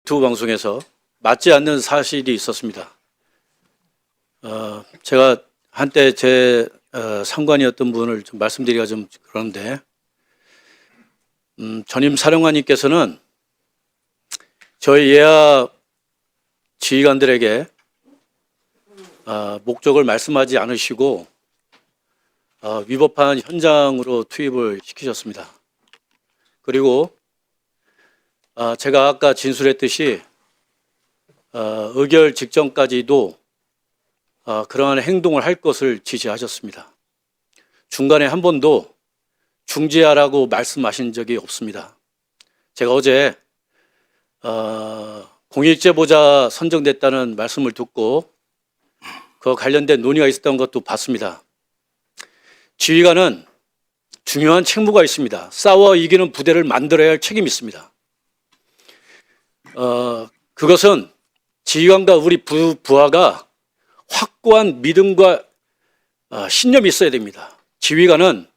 유튜브 방송에서 맞지 않는 사실이 있었습니다. 제가 한때 제 상관이었던 분을 좀 말씀드리기가 좀 그런데, 전임 사령관님께서는 저희 예하 지휘관들에게 목적을 말씀하지 않으시고 위법한 현장으로 투입을 시키셨습니다. 그리고 제가 아까 진술했듯이 의결 직전까지도 그러한 행동을 할 것을 지시하셨습니다. 중간에 한 번도 중지하라고 말씀하신 적이 없습니다. 제가 어제 공익제보자 선정됐다는 말씀을 듣고 그 관련된 논의가 있었던 것도 봤습니다. 지휘관은 중요한 책무가 있습니다. 싸워 이기는 부대를 만들어야 할 책임이 있습니다. 그것은 지휘관과 우리 부하가 확고한 믿음과 신념이 있어야 됩니다. 지휘관은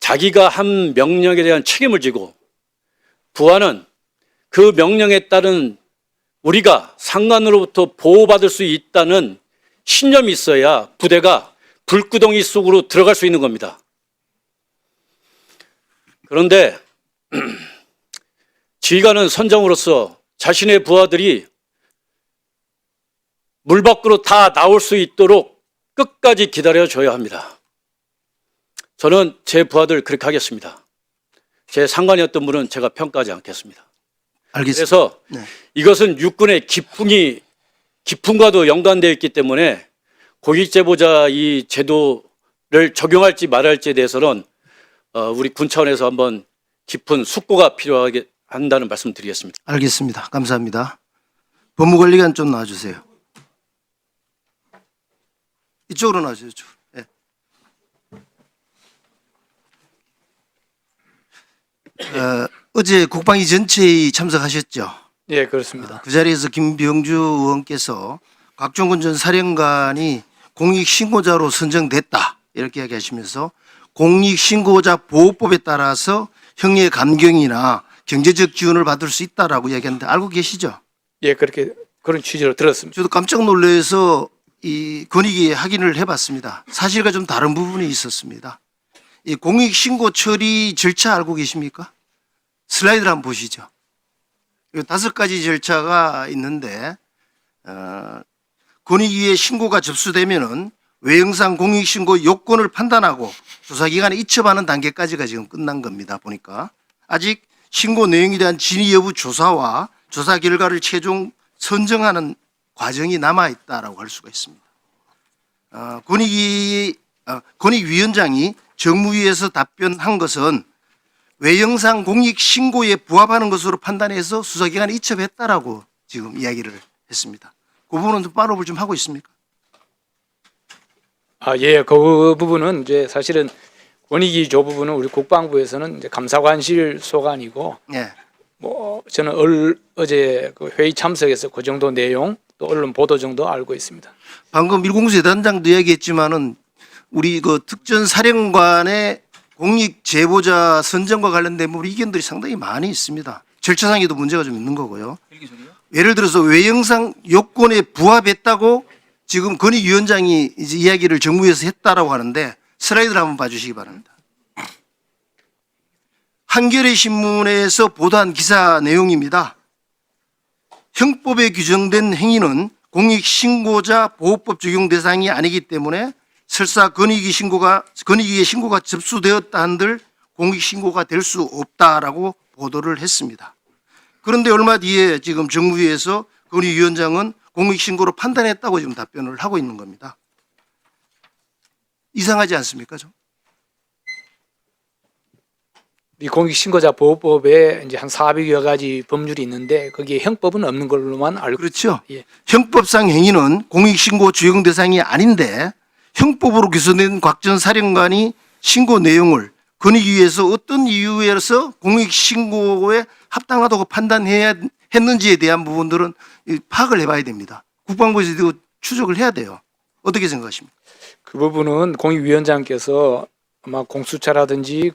자기가 한 명령에 대한 책임을 지고 부하는 그 명령에 따른 우리가 상관으로부터 보호받을 수 있다는 신념이 있어야 부대가 불구덩이 속으로 들어갈 수 있는 겁니다. 그런데 지휘관은 선장으로서 자신의 부하들이 물 밖으로 다 나올 수 있도록 끝까지 기다려줘야 합니다. 저는 제 부하들 그렇게 하겠습니다. 제 상관이었던 분은 제가 평가하지 않겠습니다. 알겠습니다. 그래서 네. 이것은 육군의 기풍과도 연관되어 있기 때문에 공익제보자 이 제도를 적용할지 말할지에 대해서는 우리 군 차원에서 한번 깊은 숙고가 필요하게 한다는 말씀 드리겠습니다. 알겠습니다. 감사합니다. 법무관리관 좀 나와주세요. 이쪽으로 나와주세요. 이쪽으로. 네. 어제 국방위 전체에 참석하셨죠? 예, 그렇습니다. 그 자리에서 김병주 의원께서 곽종근 전 사령관이 공익신고자로 선정됐다 이렇게 이야기하시면서 공익신고자 보호법에 따라서 형의 감경이나 경제적 지원을 받을 수 있다라고 이야기하는데 알고 계시죠? 예, 그런 취지로 들었습니다. 저도 깜짝 놀라서 이 권익위에 확인을 해봤습니다. 사실과 좀 다른 부분이 있었습니다. 이 공익신고 처리 절차 알고 계십니까? 슬라이드를 한번 보시죠. 5가지 절차가 있는데 권익위에 신고가 접수되면은 외형상 공익신고 요건을 판단하고 조사기관에 이첩하는 단계까지가 지금 끝난 겁니다. 보니까 아직 신고 내용에 대한 진위 여부 조사와 조사 결과를 최종 선정하는 과정이 남아있다라고 할 수가 있습니다. 권익위원장이 정무위에서 답변한 것은 외형상 공익신고에 부합하는 것으로 판단해서 수사기관에 이첩했다라고 지금 이야기를 했습니다. 그 부분은 좀 팔로우를 좀 하고 있습니까? 예, 그 부분은 이제 사실은 권익위 조 부분은 우리 국방부에서는 이제 감사관실 소관이고, 네. 뭐 저는 어제 그 회의 참석해서 그 정도 내용 또 언론 보도 정도 알고 있습니다. 방금 밀공수 대단장도 이야기했지만은 우리 그 특전사령관의 공익 제보자 선정과 관련된 부분 의견들이 상당히 많이 있습니다. 절차상에도 문제가 좀 있는 거고요. 예를 들어서 외형상 요건에 부합했다고 지금 권익위원장이 이제 이야기를 정무위에서 했다라고 하는데 슬라이드를 한번 봐주시기 바랍니다. 한겨레 신문에서 보도한 기사 내용입니다. 형법에 규정된 행위는 공익신고자 보호법 적용 대상이 아니기 때문에 설사 권익위에 신고가 접수되었다 한들 공익신고가 될 수 없다라고 보도를 했습니다. 그런데 얼마 뒤에 지금 정무위에서 권익위원장은 공익신고로 판단했다고 지금 답변을 하고 있는 겁니다. 이상하지 않습니까? 좀? 이 공익신고자 보호법에 이제 한 400여 가지 법률이 있는데 거기에 형법은 없는 걸로만 알고 그렇죠. 예. 형법상 행위는 공익신고 적용 대상이 아닌데 형법으로 규정된 곽 전 사령관이 신고 내용을 권익위에서 어떤 이유에서 공익신고에 합당하다고 판단해야 했는지에 대한 부분들은 파악을 해봐야 됩니다. 국방부에서 이거 추적을 해야 돼요. 어떻게 생각하십니까? 그 부분은 공익위원장께서 아마 공수처라든지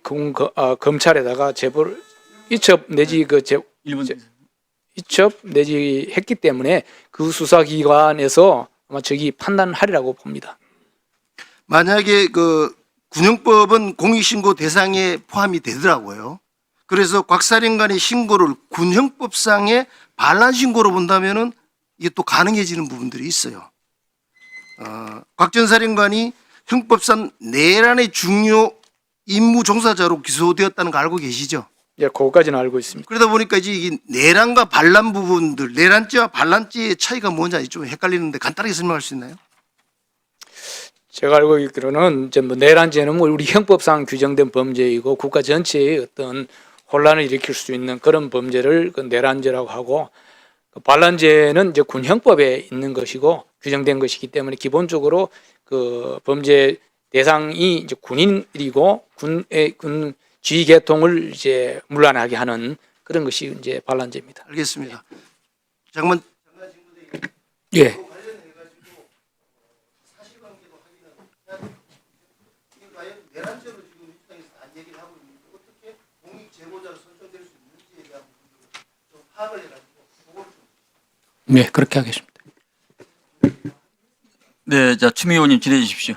검찰에다가 제보를 이첩 내지 이첩 내지 했기 때문에 그 수사기관에서 아마 저기 판단하리라고 봅니다. 만약에 그 군형법은 공익신고 대상에 포함이 되더라고요. 그래서 곽 사령관의 신고를 군형법상의 반란 신고로 본다면은 이게 또 가능해지는 부분들이 있어요. 곽 전 사령관이 형법상 내란의 중요 임무 종사자로 기소되었다는 거 알고 계시죠? 예, 그거까지는 알고 있습니다. 그러다 보니까 이제 이 내란과 반란 부분들, 내란죄와 반란죄의 차이가 뭔지 좀 헷갈리는데 간단하게 설명할 수 있나요? 제가 알고 있기로는 이제 뭐 내란죄는 뭐 우리 형법상 규정된 범죄이고 국가 전체의 어떤 혼란을 일으킬 수 있는 그런 범죄를 그 내란죄라고 하고, 그 반란죄는 이제 군형법에 있는 것이고 규정된 것이기 때문에 기본적으로 그 범죄 대상이 이제 군인이고 군 지휘 계통을 이제 문란하게 하는 그런 것이 이제 반란죄입니다. 알겠습니다. 잠깐만. 예. 내란죄로 지금 민주당에서 안 얘기를 하고 있는데 어떻게 공익 제보자로 선정될 수 있는지에 대한 부분을 좀 파악을 해가지고 그걸 좀 네, 그렇게 하겠습니다. 네, 자 추미애 의원님 질의해 주십시오.